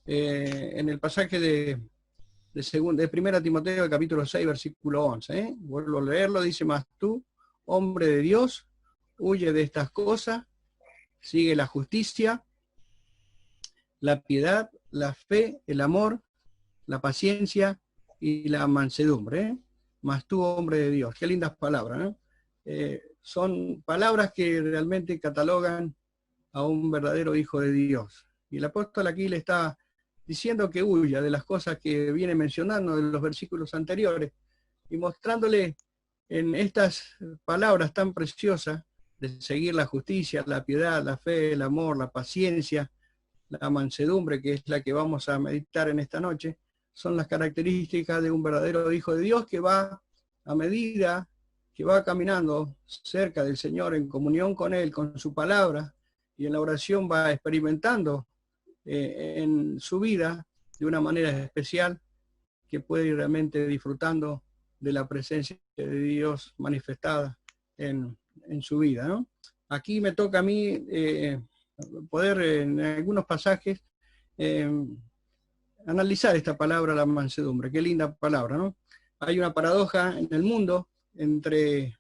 en el pasaje de 1 Timoteo, capítulo 6, versículo 11. Vuelvo a leerlo, dice: mas tú, hombre de Dios, huye de estas cosas, sigue la justicia, la piedad, la fe, el amor, la paciencia y la mansedumbre. Mas tú, hombre de Dios. Qué lindas palabras, ¿no? Son palabras que realmente catalogan a un verdadero hijo de Dios. Y el apóstol aquí le está diciendo que huya de las cosas que viene mencionando en los versículos anteriores y mostrándole en estas palabras tan preciosas de seguir la justicia, la piedad, la fe, el amor, la paciencia, la mansedumbre, que es la que vamos a meditar en esta noche, son las características de un verdadero hijo de Dios que va, a medida que va caminando cerca del Señor, en comunión con Él, con su palabra, y en la oración va experimentando en su vida de una manera especial, que puede ir realmente disfrutando de la presencia de Dios manifestada en su vida, ¿no? Aquí me toca a mí poder en algunos pasajes analizar esta palabra, la mansedumbre. Qué linda palabra, ¿no? Hay una paradoja en el mundo entre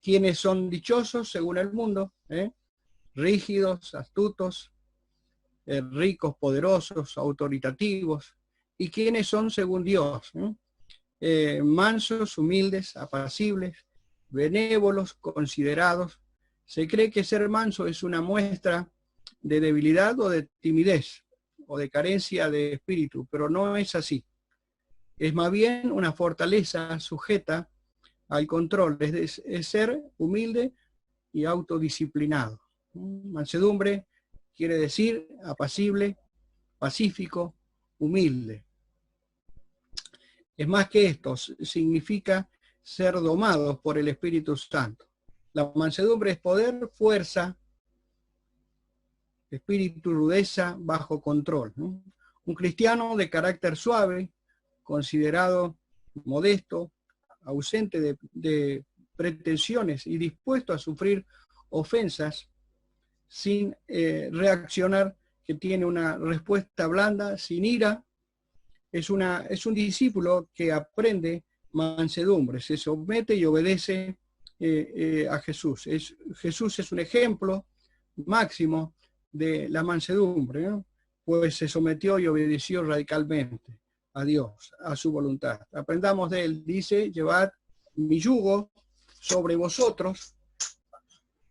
quienes son dichosos según el mundo, rígidos, astutos, ricos, poderosos, autoritativos, y quienes son según Dios, mansos, humildes, apacibles, benévolos, considerados. Se cree que ser manso es una muestra de debilidad o de timidez o de carencia de espíritu, pero no es así. Es más bien una fortaleza sujeta al control, es ser humilde y autodisciplinado. Mansedumbre quiere decir apacible, pacífico, humilde. Es más que esto, significa ser domados por el Espíritu Santo. La mansedumbre es poder, fuerza, espíritu, rudeza, bajo control, ¿no? Un cristiano de carácter suave, considerado modesto, ausente de pretensiones y dispuesto a sufrir ofensas sin reaccionar, que tiene una respuesta blanda, sin ira. Es un discípulo que aprende mansedumbre, se somete y obedece a Jesús. Jesús es un ejemplo máximo de la mansedumbre, ¿no? Pues se sometió y obedeció radicalmente a Dios, a su voluntad. Aprendamos de él, dice: llevad mi yugo sobre vosotros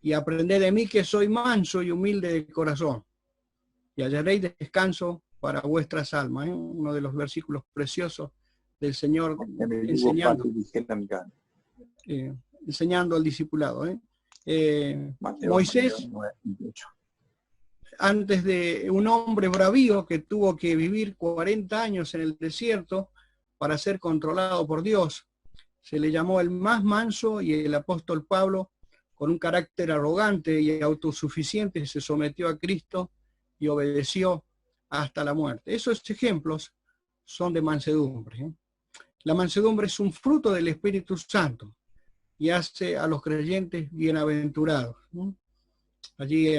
y aprended de mí, que soy manso y humilde de corazón, y hallaréis descanso para vuestras almas. Uno de los versículos preciosos del Señor enseñando al discipulado. Moisés, antes de un hombre bravío que tuvo que vivir 40 años en el desierto para ser controlado por Dios, se le llamó el más manso, y el apóstol Pablo, con un carácter arrogante y autosuficiente, se sometió a Cristo y obedeció hasta la muerte. Esos ejemplos son de mansedumbre. La mansedumbre es un fruto del Espíritu Santo y hace a los creyentes bienaventurados. Allí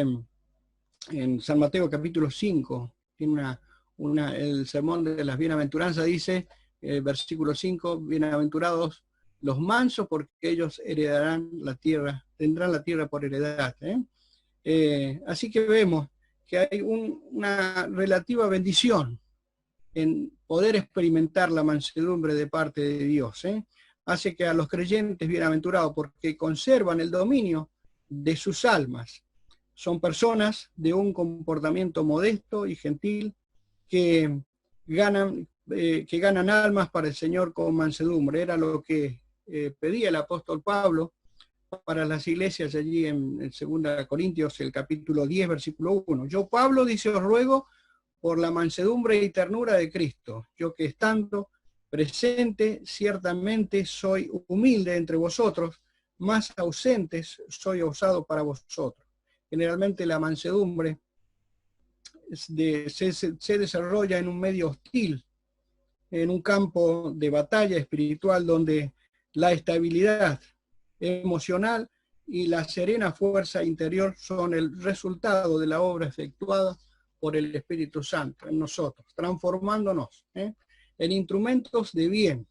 en San Mateo capítulo 5, tiene el sermón de las bienaventuranzas, dice, versículo 5, bienaventurados los mansos, porque ellos heredarán la tierra, tendrán la tierra por heredad. Así que vemos que hay una relativa bendición en poder experimentar la mansedumbre de parte de Dios. Hace que a los creyentes bienaventurados, porque conservan el dominio de sus almas. Son personas de un comportamiento modesto y gentil que ganan almas para el Señor con mansedumbre. Era lo que pedía el apóstol Pablo para las iglesias allí en 2 Corintios, el capítulo 10, versículo 1. Yo, Pablo, dice, os ruego por la mansedumbre y ternura de Cristo, yo que estando presente ciertamente soy humilde entre vosotros, más ausentes soy osado para vosotros. Generalmente la mansedumbre se desarrolla en un medio hostil, en un campo de batalla espiritual donde la estabilidad emocional y la serena fuerza interior son el resultado de la obra efectuada por el Espíritu Santo en nosotros, transformándonos en instrumentos de bien.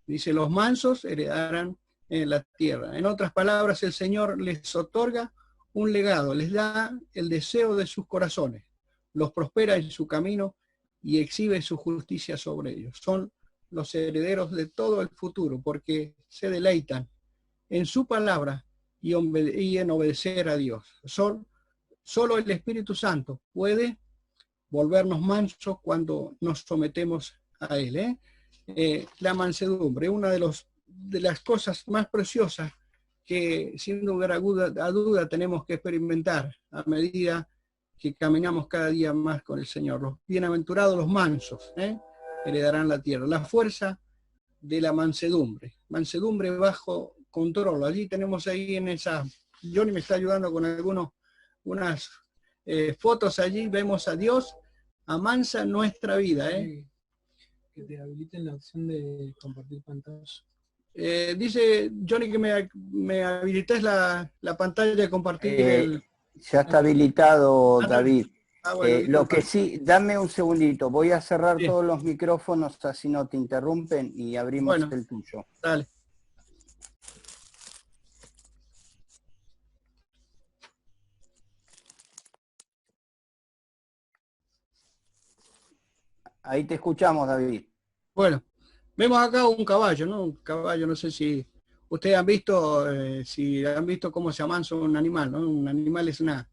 Dice, los mansos heredarán la tierra. En otras palabras, el Señor les otorga un legado, les da el deseo de sus corazones, los prospera en su camino y exhibe su justicia sobre ellos. Son los herederos de todo el futuro, porque se deleitan en su palabra y en obedecer a Dios. Solo el Espíritu Santo puede volvernos mansos cuando nos sometemos a Él. La mansedumbre, una de las cosas más preciosas que sin lugar a duda tenemos que experimentar a medida que caminamos cada día más con el Señor. Los bienaventurados, los mansos, heredarán la tierra. La fuerza de la mansedumbre bajo control. Allí tenemos ahí en esa, Johnny me está ayudando con unas fotos allí, vemos a Dios amansa nuestra vida. Que te habiliten la opción de compartir pantalla. Dice Johnny que me habilites la pantalla de compartir Ya está habilitado, David. Bueno, lo que sí, dame un segundito, voy a cerrar sí. todos los micrófonos, así no te interrumpen y abrimos Bueno, el tuyo. Dale. Ahí te escuchamos, David. Bueno, vemos acá un caballo, ¿no? Un caballo, no sé si ustedes han visto, cómo se amansa un animal, ¿no? Un animal es una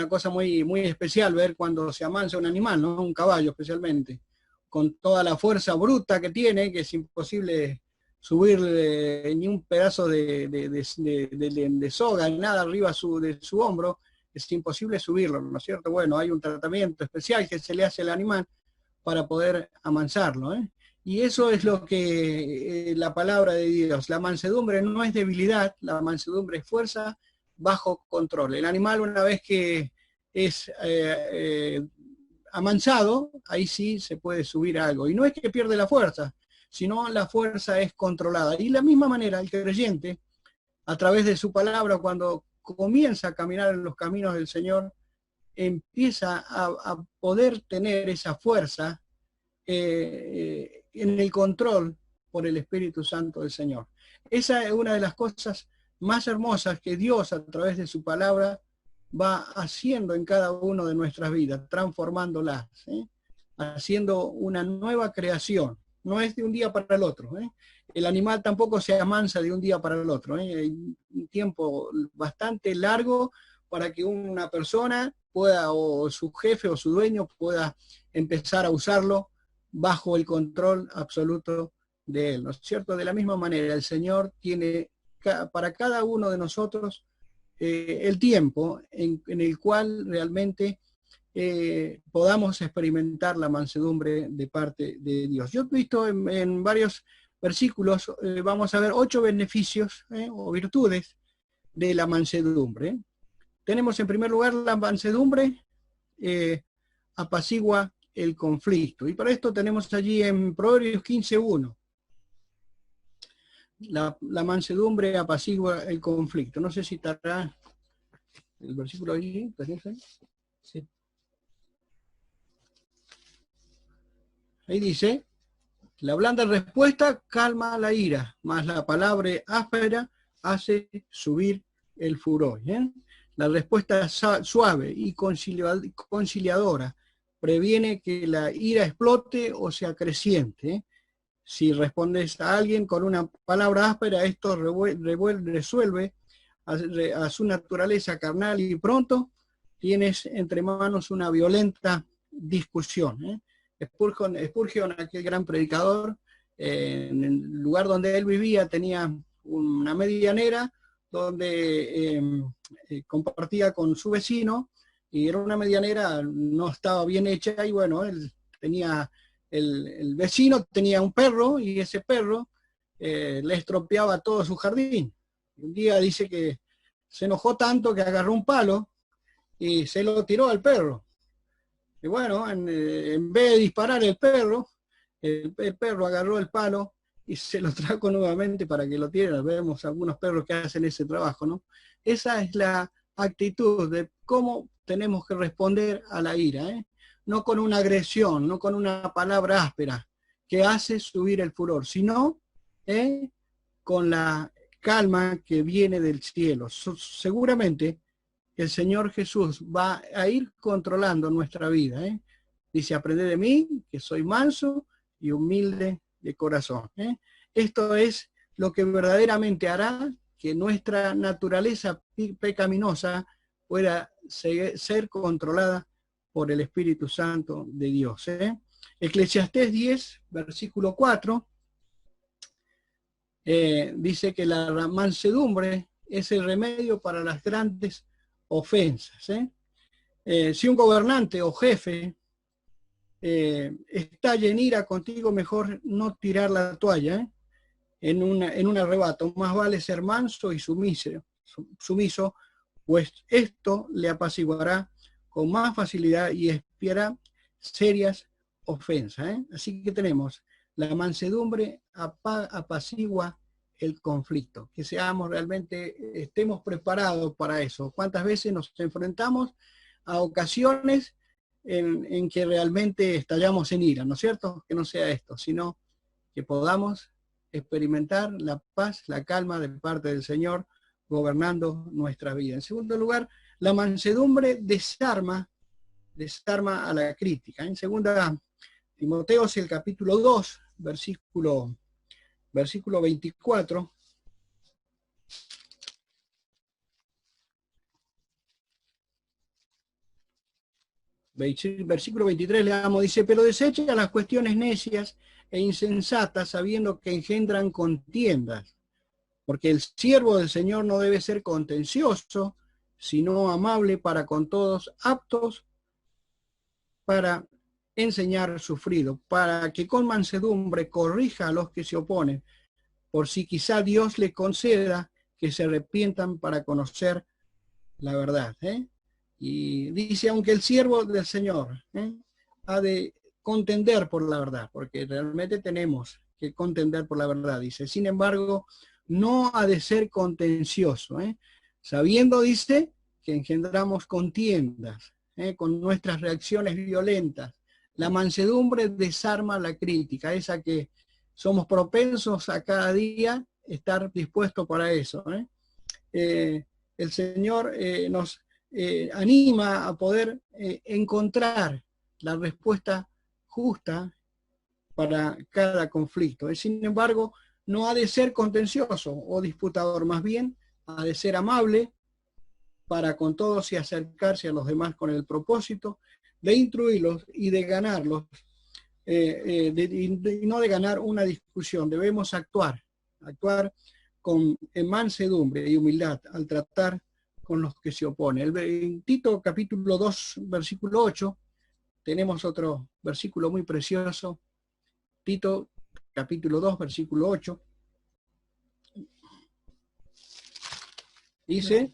cosa muy, muy especial ver cuando se amansa un animal, ¿no? Un caballo especialmente, con toda la fuerza bruta que tiene, que es imposible subirle ni un pedazo de soga, ni nada arriba de su hombro, es imposible subirlo, ¿no es cierto? Bueno, hay un tratamiento especial que se le hace al animal para poder amansarlo, Y eso es lo que la palabra de Dios, la mansedumbre no es debilidad, la mansedumbre es fuerza bajo control. El animal, una vez que es amansado, ahí sí se puede subir algo. Y no es que pierde la fuerza, sino la fuerza es controlada. Y de la misma manera, el creyente, a través de su palabra, cuando comienza a caminar en los caminos del Señor, empieza a poder tener esa fuerza en el control por el Espíritu Santo del Señor. Esa es una de las cosas más hermosas que Dios a través de su palabra va haciendo en cada una de nuestras vidas, transformándolas, haciendo una nueva creación. No es de un día para el otro. El animal tampoco se amansa de un día para el otro. Hay un tiempo bastante largo para que una persona pueda, o su jefe o su dueño pueda empezar a usarlo bajo el control absoluto de él, ¿no es cierto? De la misma manera, el Señor tiene para cada uno de nosotros el tiempo en el cual realmente podamos experimentar la mansedumbre de parte de Dios. Yo he visto en varios versículos, vamos a ver 8 beneficios o virtudes de la mansedumbre. Tenemos en primer lugar la mansedumbre apacigua el conflicto. Y para esto tenemos allí en Proverbios 15:1. La mansedumbre apacigua el conflicto. No sé si estará el versículo allí. Sí. Ahí dice, la blanda respuesta calma la ira, mas la palabra áspera hace subir el furor. La respuesta suave y conciliadora previene que la ira explote o se acreciente. Si respondes a alguien con una palabra áspera, esto resuelve a su naturaleza carnal y pronto tienes entre manos una violenta discusión. Spurgeon, aquel gran predicador, en el lugar donde él vivía tenía una medianera donde compartía con su vecino, y era una medianera, no estaba bien hecha, y bueno, él tenía, el vecino tenía un perro, y ese perro le estropeaba todo su jardín. Un día dice que se enojó tanto que agarró un palo y se lo tiró al perro. Y bueno, en vez de disparar el perro agarró el palo y se lo trajo nuevamente para que lo tiren. Vemos algunos perros que hacen ese trabajo, ¿no? Esa es la actitud de cómo tenemos que responder a la ira, no con una agresión, no con una palabra áspera que hace subir el furor, sino con la calma que viene del cielo. Seguramente el Señor Jesús va a ir controlando nuestra vida. Dice, aprended de mí, que soy manso y humilde de corazón. Esto es lo que verdaderamente hará que nuestra naturaleza pecaminosa pueda ser controlada por el Espíritu Santo de Dios. Eclesiastés 10, versículo 4, dice que la mansedumbre es el remedio para las grandes ofensas. Si un gobernante o jefe está en ira contigo, mejor no tirar la toalla en un arrebato. Más vale ser manso y sumiso, pues esto le apaciguará con más facilidad y expiará serias ofensas. Así que tenemos la mansedumbre apacigua el conflicto, que seamos realmente, estemos preparados para eso. ¿Cuántas veces nos enfrentamos a ocasiones en que realmente estallamos en ira? ¿No es cierto? Que no sea esto, sino que podamos experimentar la paz, la calma de parte del Señor gobernando nuestra vida. En segundo lugar, la mansedumbre desarma a la crítica. En segunda Timoteo, el capítulo 2, versículo 24. Versículo 23 leamos, dice, pero desecha las cuestiones necias e insensatas, sabiendo que engendran contiendas, porque el siervo del Señor no debe ser contencioso, sino amable para con todos, aptos para enseñar sufrido, para que con mansedumbre corrija a los que se oponen, por si quizá Dios le conceda que se arrepientan para conocer la verdad. Y dice, aunque el siervo del Señor ha de contender por la verdad, porque realmente tenemos que contender por la verdad, dice, sin embargo, no ha de ser contencioso, sabiendo, dice, que engendramos contiendas, con nuestras reacciones violentas. La mansedumbre desarma la crítica, esa que somos propensos a cada día estar dispuestos para eso. El Señor nos anima a poder encontrar la respuesta justa para cada conflicto. Sin embargo, no ha de ser contencioso o disputador, más bien ha de ser amable para con todos y acercarse a los demás con el propósito de instruirlos y de ganarlos, y no de ganar una discusión. Debemos actuar con mansedumbre y humildad al tratar con los que se oponen. En Tito capítulo 2, versículo 8, tenemos otro versículo muy precioso. Tito capítulo 2, versículo 8. Dice,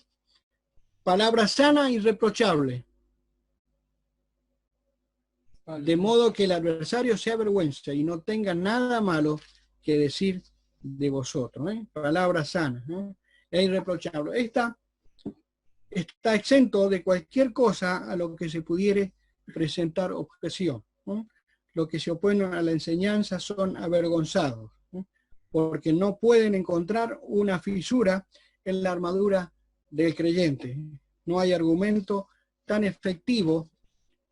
palabra sana y irreprochable, de modo que el adversario se avergüence y no tenga nada malo que decir de vosotros. Palabra sana e irreprochable. Está exento de cualquier cosa a lo que se pudiere presentar objeción. Los que se oponen a la enseñanza son avergonzados, porque no pueden encontrar una fisura en la armadura del creyente. No hay argumento tan efectivo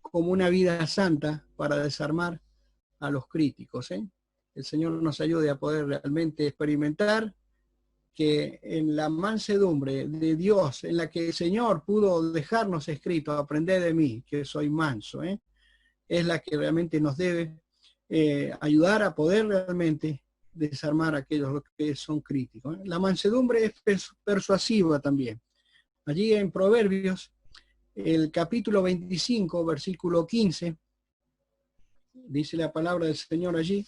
como una vida santa para desarmar a los críticos. El Señor nos ayude a poder realmente experimentar que en la mansedumbre de Dios, en la que el Señor pudo dejarnos escrito, aprended de mí, que soy manso, es la que realmente nos debe ayudar a poder realmente desarmar a aquellos que son críticos. La mansedumbre es persuasiva también. Allí en Proverbios, el capítulo 25, versículo 15, dice la palabra del Señor allí.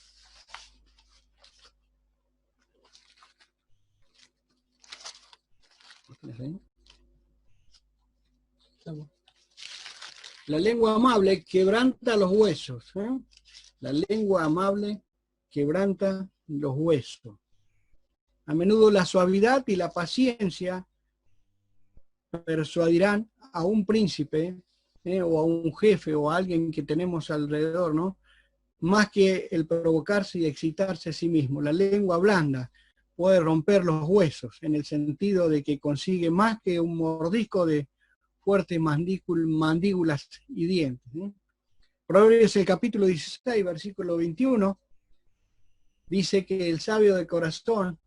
La lengua amable quebranta los huesos. La lengua amable quebranta los huesos. A menudo la suavidad y la paciencia persuadirán a un príncipe, o a un jefe, o a alguien que tenemos alrededor, ¿no? Más que el provocarse y excitarse a sí mismo. La lengua blanda puede romper los huesos, en el sentido de que consigue más que un mordisco de fuertes mandíbulas y dientes, ¿eh? Proverbios, el capítulo 16, versículo 21, dice que el sabio de corazón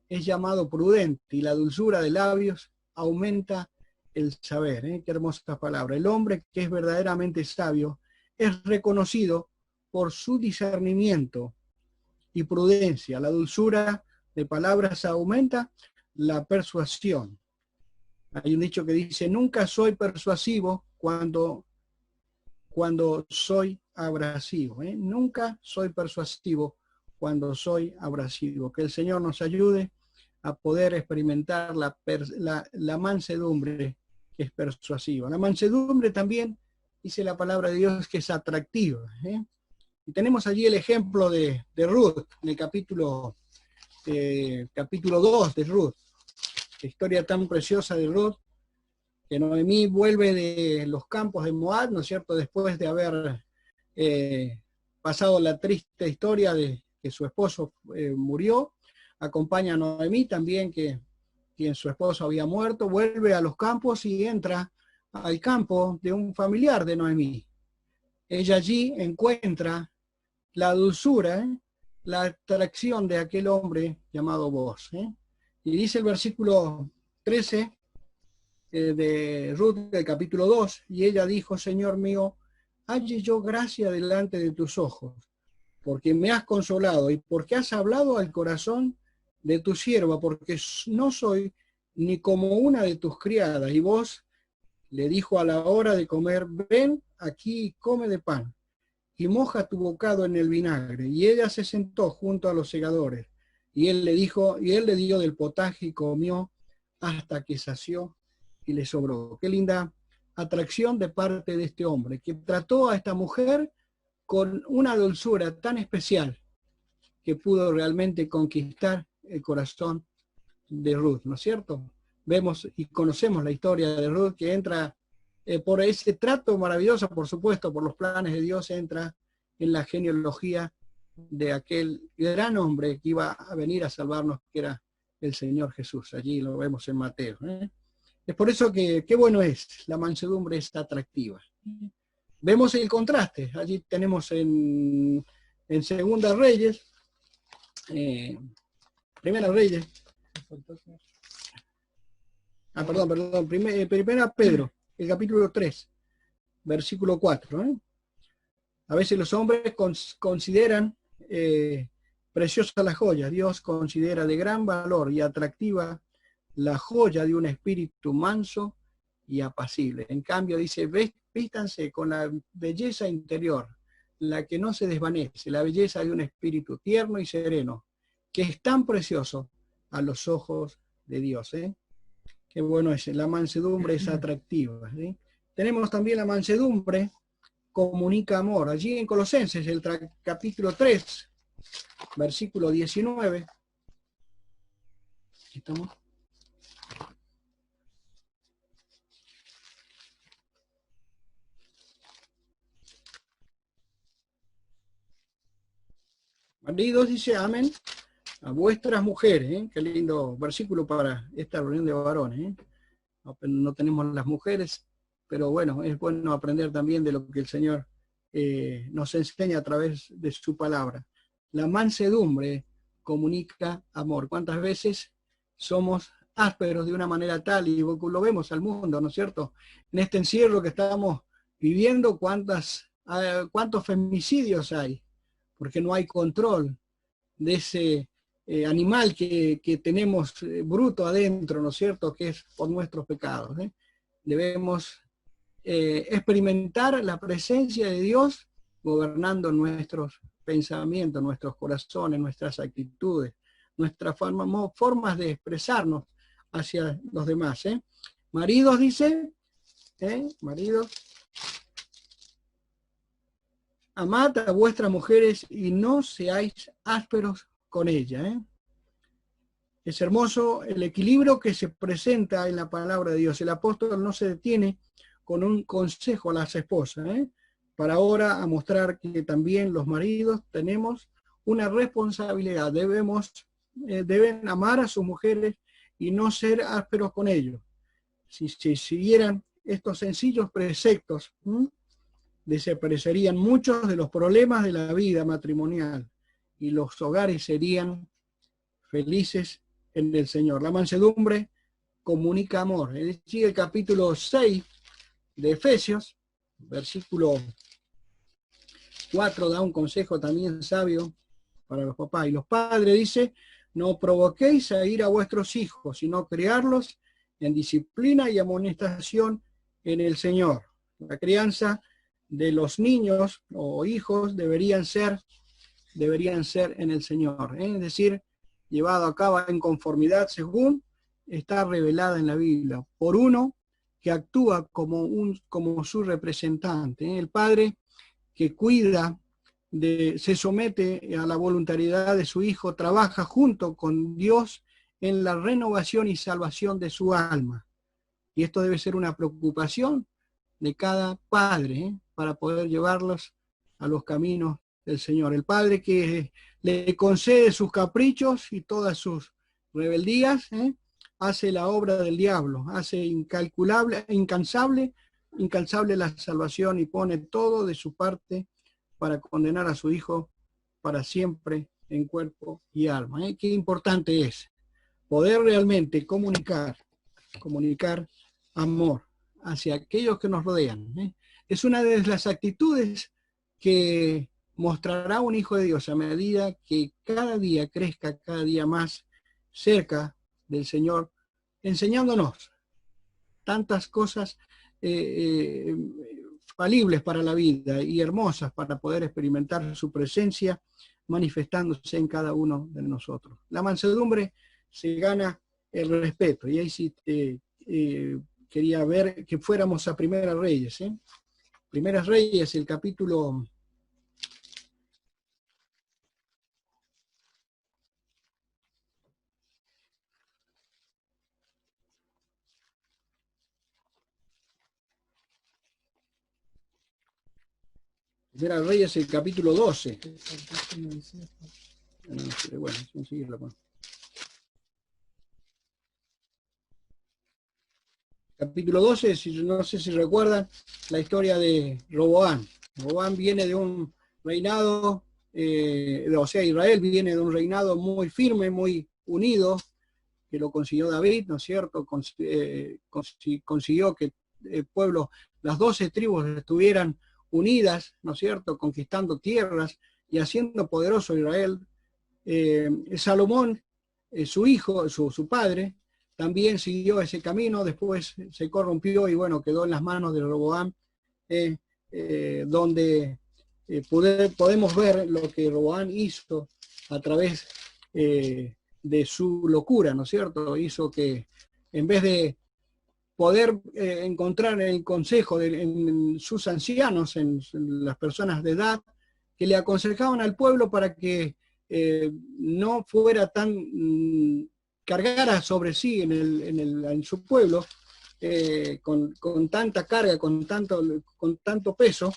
es llamado prudente y la dulzura de labios aumenta el saber, ¿eh? Qué hermosa palabra. El hombre que es verdaderamente sabio es reconocido por su discernimiento y prudencia. La dulzura de palabras aumenta la persuasión. Hay un dicho que dice, nunca soy persuasivo cuando soy abrasivo, ¿eh? Nunca soy persuasivo cuando soy abrasivo. Que el Señor nos ayude a poder experimentar la mansedumbre que es persuasiva. La mansedumbre también, dice la palabra de Dios, que es atractiva, ¿eh? Y tenemos allí el ejemplo de Ruth, en el capítulo 2 de Ruth. La historia tan preciosa de Ruth, que Noemí vuelve de los campos de Moab, ¿no es cierto?, después de haber pasado la triste historia de que su esposo murió. Acompaña a Noemí también, quien su esposo había muerto, vuelve a los campos y entra al campo de un familiar de Noemí. Ella allí encuentra la dulzura, la atracción de aquel hombre llamado Boaz, ¿eh? Y dice el versículo 13 de Ruth, del capítulo 2, y ella dijo, Señor mío, halle yo gracia delante de tus ojos, porque me has consolado y porque has hablado al corazón de tu sierva, porque no soy ni como una de tus criadas. Y vos le dijo a la hora de comer, ven aquí y come de pan, y moja tu bocado en el vinagre. Y ella se sentó junto a los segadores, y él le dio del potaje y comió hasta que sació y le sobró. Qué linda atracción de parte de este hombre, que trató a esta mujer con una dulzura tan especial que pudo realmente conquistar el corazón de Ruth, ¿no es cierto? Vemos y conocemos la historia de Ruth, que entra por ese trato maravilloso, por supuesto, por los planes de Dios, entra en la genealogía de aquel gran hombre que iba a venir a salvarnos, que era el Señor Jesús. Allí lo vemos en Mateo, ¿eh? Es por eso que qué bueno es, la mansedumbre es atractiva. Vemos el contraste, allí tenemos en Segunda Reyes, Primera Reyes, Primera Pedro, el capítulo 3, versículo 4, ¿eh? A veces los hombres consideran preciosa la joya. Dios considera de gran valor y atractiva la joya de un espíritu manso y apacible. En cambio dice, vístanse con la belleza interior, la que no se desvanece, la belleza de un espíritu tierno y sereno, que es tan precioso a los ojos de Dios, ¿eh? Qué bueno es, la mansedumbre es atractiva, ¿sí? Tenemos también la mansedumbre comunica amor. Allí en Colosenses, el capítulo 3, versículo 19. ¿Estamos? Maridos, dice, amén a vuestras mujeres, ¿eh? Qué lindo versículo para esta reunión de varones, ¿eh? No tenemos las mujeres, pero bueno, es bueno aprender también de lo que el Señor nos enseña a través de su palabra. La mansedumbre comunica amor. ¿Cuántas veces somos ásperos de una manera tal, y lo vemos al mundo, ¿no es cierto? En este encierro que estamos viviendo, ¿cuántos femicidios hay? Porque no hay control de ese animal que tenemos bruto adentro, ¿no es cierto?, que es por nuestros pecados, ¿eh? Debemos experimentar la presencia de Dios gobernando nuestros pensamientos, nuestros corazones, nuestras actitudes, nuestras formas de expresarnos hacia los demás, ¿eh? Maridos, dice, maridos, amad a vuestras mujeres y no seáis ásperos con ella, ¿eh? Es hermoso el equilibrio que se presenta en la palabra de Dios. El apóstol no se detiene con un consejo a las esposas, para ahora a mostrar que también los maridos tenemos una responsabilidad. Deben amar a sus mujeres y no ser ásperos con ellos. Si siguieran estos sencillos preceptos, desaparecerían muchos de los problemas de la vida matrimonial y los hogares serían felices en el Señor. La mansedumbre comunica amor. Es decir, el capítulo 6 de Efesios, versículo 4, da un consejo también sabio para los papás. Y los padres dice, no provoquéis a ir a vuestros hijos, sino criarlos en disciplina y amonestación en el Señor. La crianza de los niños o hijos deberían ser en el Señor. Es decir, llevado a cabo en conformidad según está revelada en la Biblia, por uno que actúa como su representante. El padre que cuida, se somete a la voluntariedad de su hijo, trabaja junto con Dios en la renovación y salvación de su alma. Y esto debe ser una preocupación de cada padre, para poder llevarlos a los caminos del Señor. El padre que le concede sus caprichos y todas sus rebeldías, hace la obra del diablo, hace incansable la salvación y pone todo de su parte para condenar a su hijo para siempre en cuerpo y alma. Qué importante es poder realmente comunicar amor hacia aquellos que nos rodean. Es una de las actitudes que mostrará un hijo de Dios a medida que cada día crezca, cada día más cerca del Señor, enseñándonos tantas cosas falibles para la vida y hermosas para poder experimentar su presencia manifestándose en cada uno de nosotros. La mansedumbre se gana el respeto, y ahí sí quería ver que fuéramos a Primeras Reyes. Primeras Reyes, el capítulo 12. Bueno, vamos a seguirlo con. Capítulo 12, no sé si recuerdan la historia de Roboam. Roboam viene de un reinado, Israel viene de un reinado muy firme, muy unido, que lo consiguió David, ¿no es cierto? Consiguió que el pueblo, las 12 tribus estuvieran unidas, ¿no es cierto? Conquistando tierras y haciendo poderoso a Israel. Salomón, su hijo, su padre, también siguió ese camino, después se corrompió y bueno, quedó en las manos de Roboam, donde podemos ver lo que Roboam hizo a través de su locura, ¿no es cierto? Hizo que en vez de poder encontrar el consejo en sus ancianos, en las personas de edad, que le aconsejaban al pueblo para que no fuera tan cargara sobre sí en su pueblo con tanta carga, con tanto peso.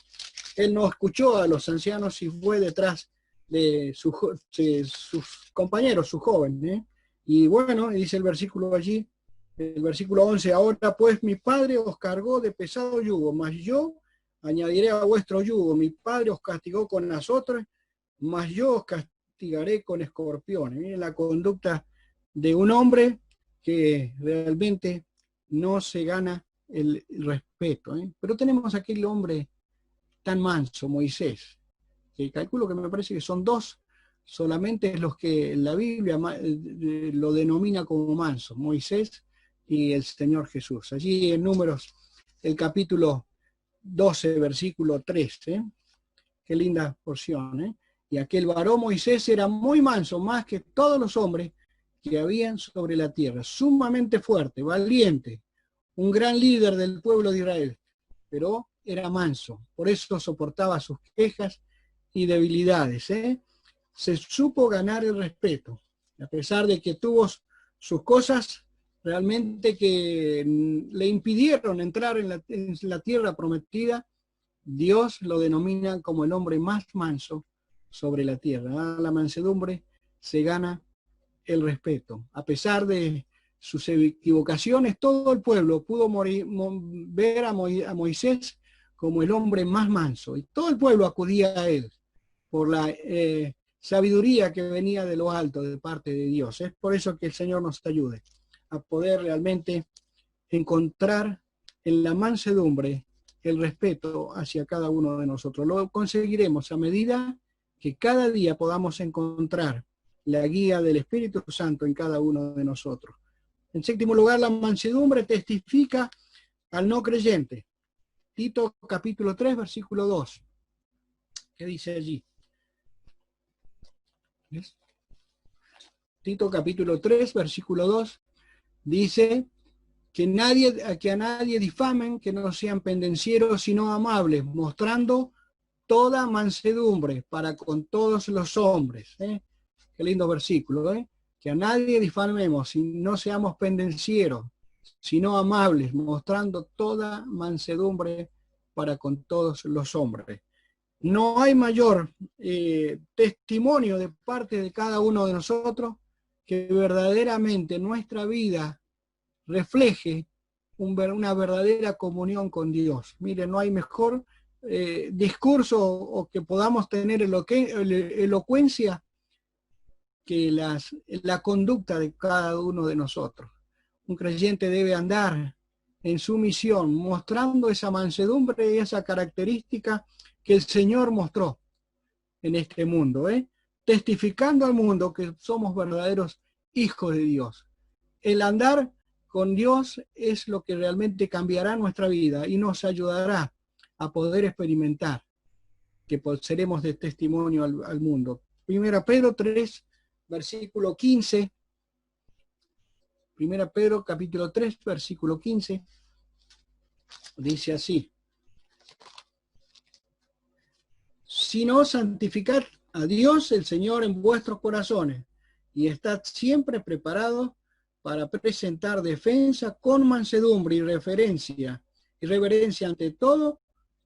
Él no escuchó a los ancianos y fue detrás de sus compañeros, sus jóvenes. Y bueno, dice el versículo allí, el versículo 11, ahora pues mi padre os cargó de pesado yugo, mas yo añadiré a vuestro yugo, mi padre os castigó con azotes, mas yo os castigaré con escorpiones. Miren la conducta de un hombre que realmente no se gana el respeto. Pero tenemos aquí el hombre tan manso, Moisés, que calculo que me parece que son dos solamente los que la Biblia lo denomina como manso, Moisés y el Señor Jesús. Allí en Números, el capítulo 12, versículo 3, qué linda porción. Y aquel varón Moisés era muy manso, más que todos los hombres que habían sobre la tierra, sumamente fuerte, valiente, un gran líder del pueblo de Israel, pero era manso, por eso soportaba sus quejas y debilidades. Se supo ganar el respeto, a pesar de que tuvo sus cosas realmente que le impidieron entrar en la tierra prometida, Dios lo denomina como el hombre más manso sobre la tierra. La mansedumbre se gana el respeto. A pesar de sus equivocaciones, todo el pueblo pudo ver a Moisés como el hombre más manso, y todo el pueblo acudía a él por la sabiduría que venía de lo alto, de parte de Dios. Es por eso que el Señor nos ayude a poder realmente encontrar en la mansedumbre el respeto hacia cada uno de nosotros. Lo conseguiremos a medida que cada día podamos encontrar la guía del Espíritu Santo en cada uno de nosotros. En séptimo lugar, la mansedumbre testifica al no creyente. Tito capítulo 3, versículo 2. ¿Qué dice allí? ¿Ves? Tito capítulo 3, versículo 2, dice que a nadie difamen, que no sean pendencieros, sino amables, mostrando toda mansedumbre para con todos los hombres. Qué lindo versículo, que a nadie difamemos, y no seamos pendencieros, sino amables, mostrando toda mansedumbre para con todos los hombres. No hay mayor testimonio de parte de cada uno de nosotros que verdaderamente nuestra vida refleje una verdadera comunión con Dios. Mire, no hay mejor discurso o que podamos tener elocuencia que la conducta de cada uno de nosotros. Un creyente debe andar en su misión, mostrando esa mansedumbre y esa característica que el Señor mostró en este mundo, testificando al mundo que somos verdaderos hijos de Dios. El andar con Dios es lo que realmente cambiará nuestra vida y nos ayudará a poder experimentar que seremos de testimonio al mundo. Primera Pedro 3, versículo 15. Primera Pedro capítulo 3, versículo 15. Dice así: sino santificad a Dios el Señor en vuestros corazones, y estad siempre preparados para presentar defensa con mansedumbre y reverencia ante todo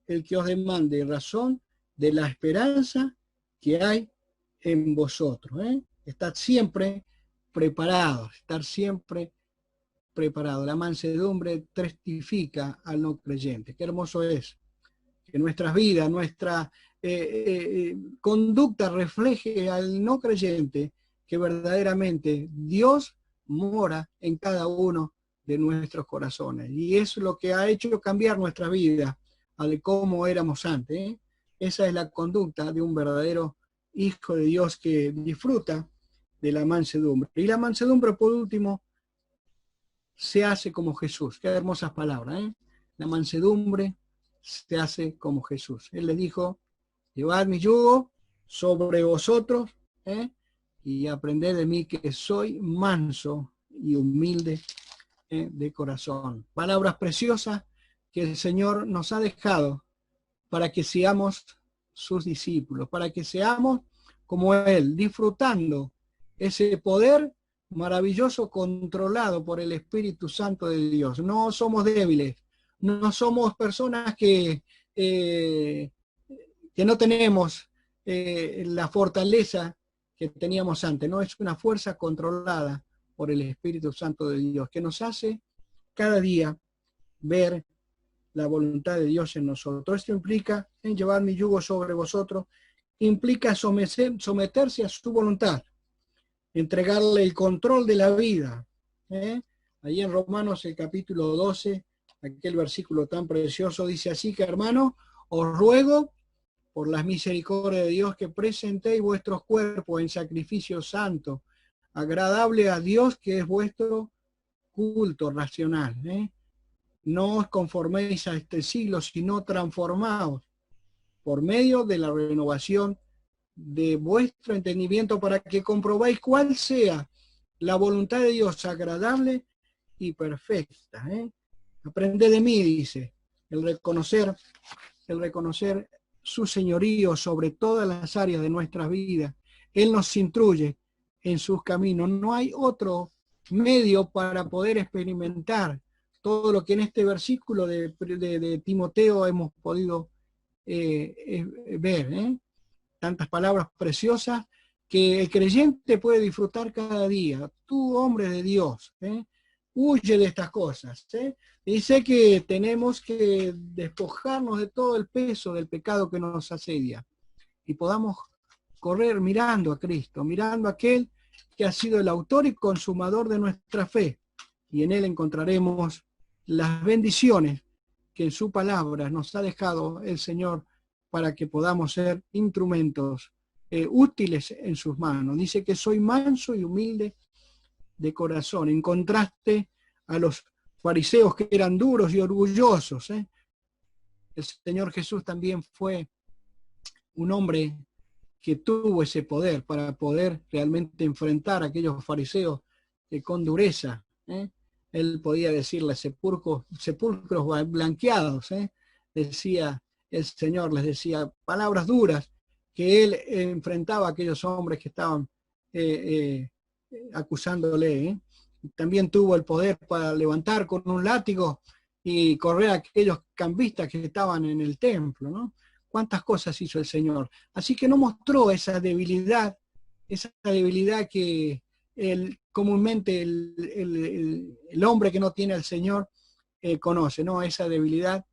el que os demande razón de la esperanza que hay en vosotros. Estad siempre preparados, estar siempre preparados. La mansedumbre testifica al no creyente. Qué hermoso es que nuestras vidas, nuestra conducta refleje al no creyente que verdaderamente Dios mora en cada uno de nuestros corazones. Y es lo que ha hecho cambiar nuestra vida a de cómo éramos antes. Esa es la conducta de un verdadero hijo de Dios que disfruta de la mansedumbre. Y la mansedumbre, por último, se hace como Jesús. Qué hermosas palabras, La mansedumbre se hace como Jesús. Él les dijo: llevad mi yugo sobre vosotros, y aprended de mí, que soy manso y humilde de corazón. Palabras preciosas que el Señor nos ha dejado para que seamos sus discípulos, para que seamos como Él, disfrutando ese poder maravilloso controlado por el Espíritu Santo de Dios. No somos débiles, no somos personas que no tenemos la fortaleza que teníamos antes, no, es una fuerza controlada por el Espíritu Santo de Dios, que nos hace cada día ver la voluntad de Dios en nosotros. Esto implica, en llevar mi yugo sobre vosotros, implica someterse a su voluntad, entregarle el control de la vida. Allí en Romanos el capítulo 12, aquel versículo tan precioso, dice así: que hermano, os ruego por las misericordias de Dios que presentéis vuestros cuerpos en sacrificio santo, agradable a Dios, que es vuestro culto racional. No os conforméis a este siglo, sino transformaos por medio de la renovación de vuestro entendimiento, para que comprobéis cuál sea la voluntad de Dios, agradable y perfecta. Aprended de mí, dice, el reconocer su señorío sobre todas las áreas de nuestras vidas. Él nos instruye en sus caminos. No hay otro medio para poder experimentar todo lo que en este versículo de Timoteo hemos podido ver, tantas palabras preciosas que el creyente puede disfrutar cada día. Tú, hombre de Dios, huye de estas cosas. Dice que tenemos que despojarnos de todo el peso del pecado que nos asedia y podamos correr mirando a Cristo, mirando a aquel que ha sido el autor y consumador de nuestra fe, y en él encontraremos las bendiciones que en su palabra nos ha dejado el Señor para que podamos ser instrumentos útiles en sus manos. Dice que soy manso y humilde de corazón, en contraste a los fariseos que eran duros y orgullosos. El Señor Jesús también fue un hombre que tuvo ese poder para poder realmente enfrentar a aquellos fariseos con dureza. Él podía decirles sepulcros blanqueados. Decía el Señor, les decía palabras duras que él enfrentaba a aquellos hombres que estaban acusándole. También tuvo el poder para levantar con un látigo y correr a aquellos cambistas que estaban en el templo, ¿no? Cuántas cosas hizo el Señor. Así que no mostró esa debilidad que comúnmente el hombre que no tiene al Señor conoce, ¿no? Esa debilidad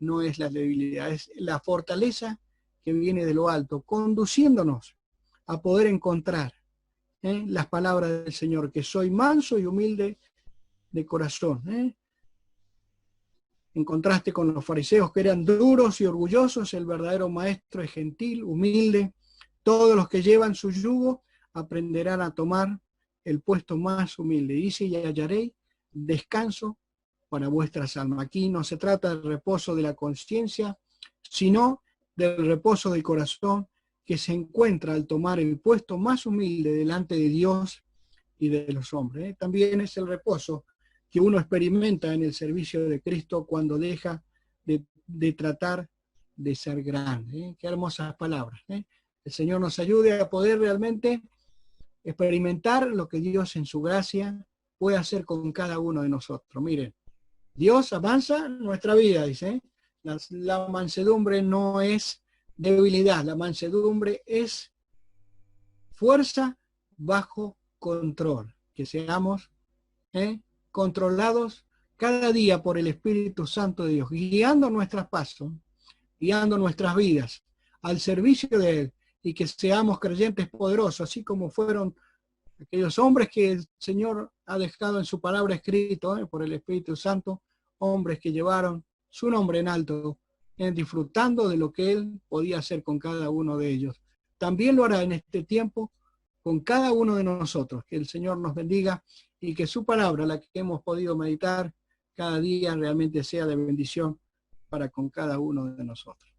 no es la debilidad, es la fortaleza que viene de lo alto, conduciéndonos a poder encontrar las palabras del Señor, que soy manso y humilde de corazón. En contraste con los fariseos que eran duros y orgullosos, el verdadero maestro es gentil, humilde. Todos los que llevan su yugo aprenderán a tomar el puesto más humilde. Dice, y hallaréis descanso para vuestras almas. Aquí no se trata del reposo de la conciencia, sino del reposo del corazón que se encuentra al tomar el puesto más humilde delante de Dios y de los hombres. También es el reposo que uno experimenta en el servicio de Cristo cuando deja de tratar de ser grande. Qué hermosas palabras. El Señor nos ayude a poder realmente experimentar lo que Dios en su gracia puede hacer con cada uno de nosotros. Miren, Dios avanza nuestra vida, dice. La mansedumbre no es debilidad, la mansedumbre es fuerza bajo control. Que seamos controlados cada día por el Espíritu Santo de Dios, guiando nuestros pasos, guiando nuestras vidas al servicio de Él, y que seamos creyentes poderosos, así como fueron aquellos hombres que el Señor ha dejado en su palabra escrito por el Espíritu Santo, hombres que llevaron su nombre en alto, disfrutando de lo que Él podía hacer con cada uno de ellos. También lo hará en este tiempo con cada uno de nosotros. Que el Señor nos bendiga y que su palabra, la que hemos podido meditar cada día, realmente sea de bendición para con cada uno de nosotros.